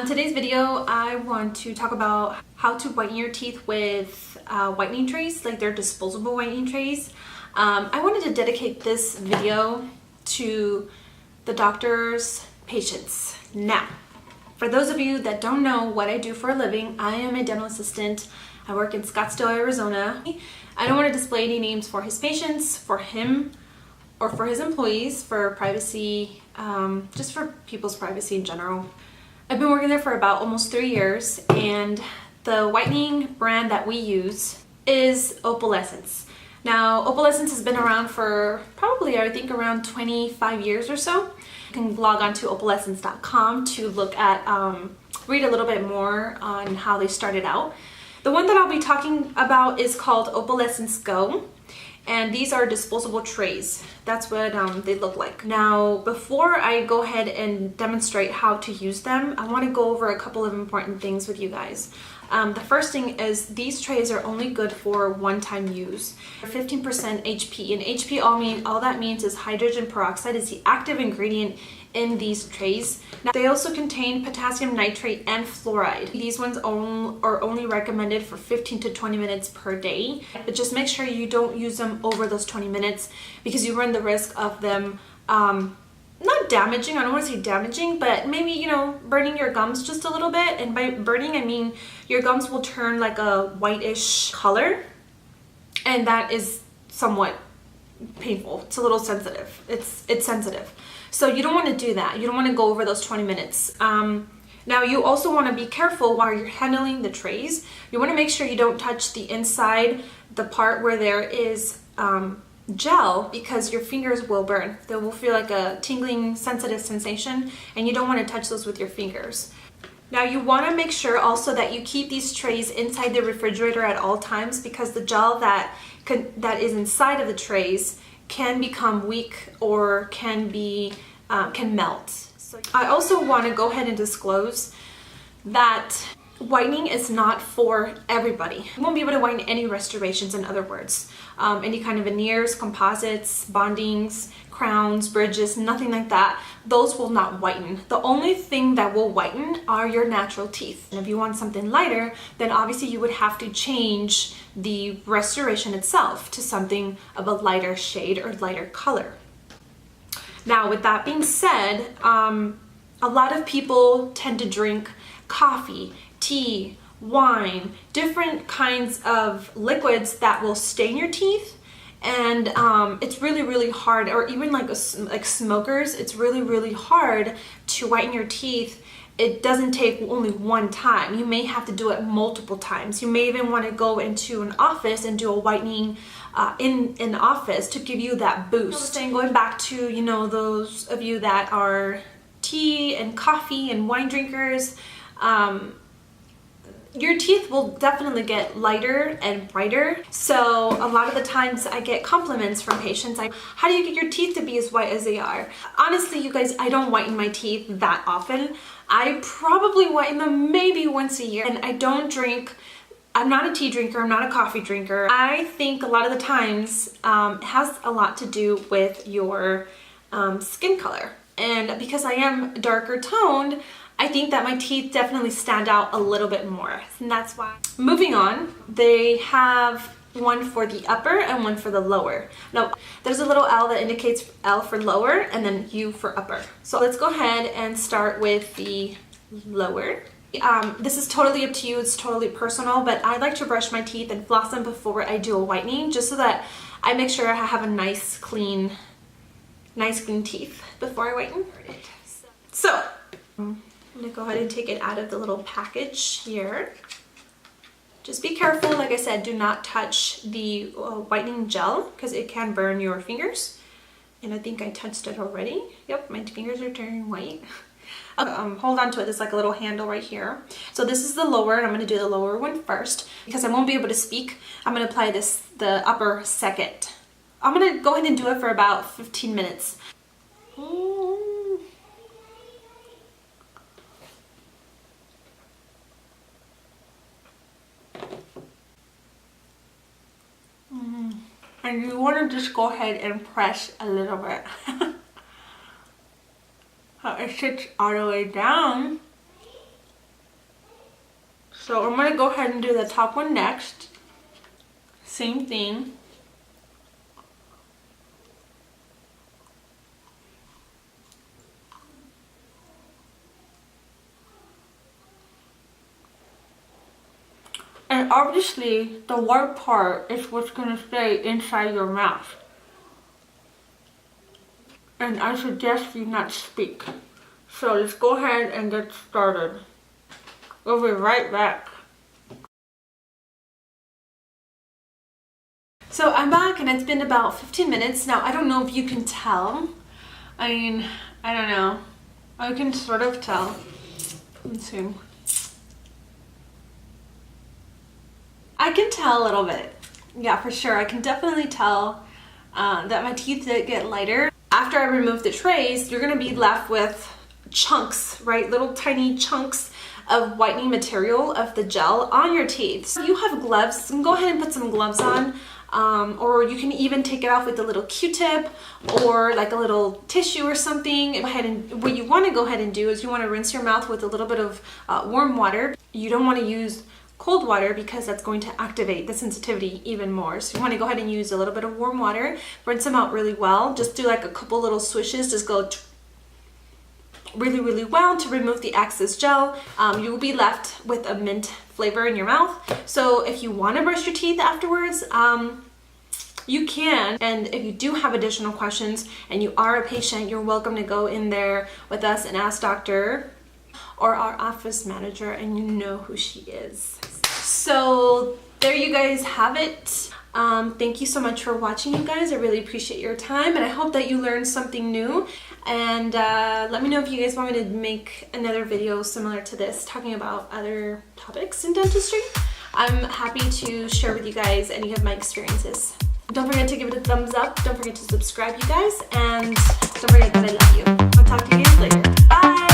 today's video, I want to talk about how to whiten your teeth with whitening trays, like they're disposable whitening trays. I wanted to dedicate this video to the doctor's patients. Now, for those of you that don't know what I do for a living, I am a dental assistant. I work in Scottsdale, Arizona. I don't want to display any names for his patients, for him, or for his employees, for privacy, just for people's privacy in general. I've been working there for about almost 3 years, and the whitening brand that we use is Opalescence. Now, Opalescence has been around for probably, I think, around 25 years or so. You can log on to opalescence.com to look at, read a little bit more on how they started out. The one that I'll be talking about is called Opalescence Go. And these are disposable trays. That's what they look like. Now, before I go ahead and demonstrate how to use them, I want to go over a couple of important things with you guys. The first thing is these trays are only good for one-time use. 15% HP, and HP all that means is hydrogen peroxide is the active ingredient in these trays. Now, they also contain potassium nitrate and fluoride. These ones are only recommended for 15 to 20 minutes per day, but just make sure you don't use them over those 20 minutes because you run the risk of them not damaging, I don't want to say damaging, but maybe, you know, burning your gums just a little bit. And by burning, I mean your gums will turn like a whitish color, and that is somewhat painful. It's a little sensitive. It's sensitive. So you don't want to do that. You don't want to go over those 20 minutes. Now, you also want to be careful while you're handling the trays. You want to make sure you don't touch the inside, the part where there is gel, because your fingers will burn. They will feel like a tingling, sensitive sensation, and you don't want to touch those with your fingers. Now, you want to make sure also that you keep these trays inside the refrigerator at all times, because the gel that is inside of the trays can become weak or can melt. So I also want to go ahead and disclose that whitening is not for everybody. You won't be able to whiten any restorations, in other words. Any kind of veneers, composites, bondings, crowns, bridges, nothing like that. Those will not whiten. The only thing that will whiten are your natural teeth. And if you want something lighter, then obviously you would have to change the restoration itself to something of a lighter shade or lighter color. Now, with that being said, a lot of people tend to drink coffee, tea, wine, different kinds of liquids that will stain your teeth, and it's really hard, or even like smokers, it's really hard to whiten your teeth. It doesn't take only one time. You may have to do it multiple times. You may even want to go into an office and do a whitening in an office to give you that boost. And going back to, you know, those of you that are tea and coffee and wine drinkers, your teeth will definitely get lighter and brighter. So a lot of the times I get compliments from patients like, how do you get your teeth to be as white as they are? Honestly, you guys, I don't whiten my teeth that often. I probably whiten them maybe once a year, and I don't drink. I'm not a tea drinker, I'm not a coffee drinker. I think a lot of the times it has a lot to do with your skin color. And because I am darker toned, I think that my teeth definitely stand out a little bit more, and that's why. Moving on, they have one for the upper and one for the lower. Now, there's a little L that indicates L for lower and then U for upper. So let's go ahead and start with the lower. This is totally up to you, it's totally personal, but I like to brush my teeth and floss them before I do a whitening, just so that I make sure I have a nice clean teeth before I whiten. So I'm gonna go ahead and take it out of the little package here. Just be careful, like I said, do not touch the whitening gel because it can burn your fingers. And I think I touched it already. Yep, my fingers are turning white. Hold on to it, there's like a little handle right here. So this is the lower, and I'm gonna do the lower one first because I won't be able to speak. I'm gonna apply the upper second. I'm gonna go ahead and do it for about 15 minutes. And you want to just go ahead and press a little bit. It sits all the way down. So I'm gonna go ahead and do the top one next. Same thing. And obviously, the white part is what's gonna stay inside your mouth. And I suggest you not speak. So let's go ahead and get started. We'll be right back. So I'm back and it's been about 15 minutes. Now I don't know if you can tell. I mean, I don't know. I can sort of tell. Let's see. I can tell a little bit. Yeah, for sure. I can definitely tell that my teeth did get lighter. After I remove the trays, you're gonna be left with chunks, right? Little tiny chunks of whitening material of the gel on your teeth. So you have gloves, and go ahead and put some gloves on. Or you can even take it off with a little Q-tip or like a little tissue or something. Go ahead and what you want to go ahead and do is you want to rinse your mouth with a little bit of warm water. You don't want to use cold water because that's going to activate the sensitivity even more. So you want to go ahead and use a little bit of warm water, rinse them out really well. Just do like a couple little swishes, just go really, really well to remove the excess gel. You will be left with a mint flavor in your mouth. So if you want to brush your teeth afterwards, you can. And if you do have additional questions and you are a patient, you're welcome to go in there with us and ask Dr. or our office manager, and you know who she is. So there you guys have it. Thank you so much for watching, you guys. I really appreciate your time, and I hope that you learned something new. And let me know if you guys want me to make another video similar to this, talking about other topics in dentistry. I'm happy to share with you guys any of my experiences. Don't forget to give it a thumbs up. Don't forget to subscribe, you guys. And don't forget that I love you. I'll talk to you guys later. Bye!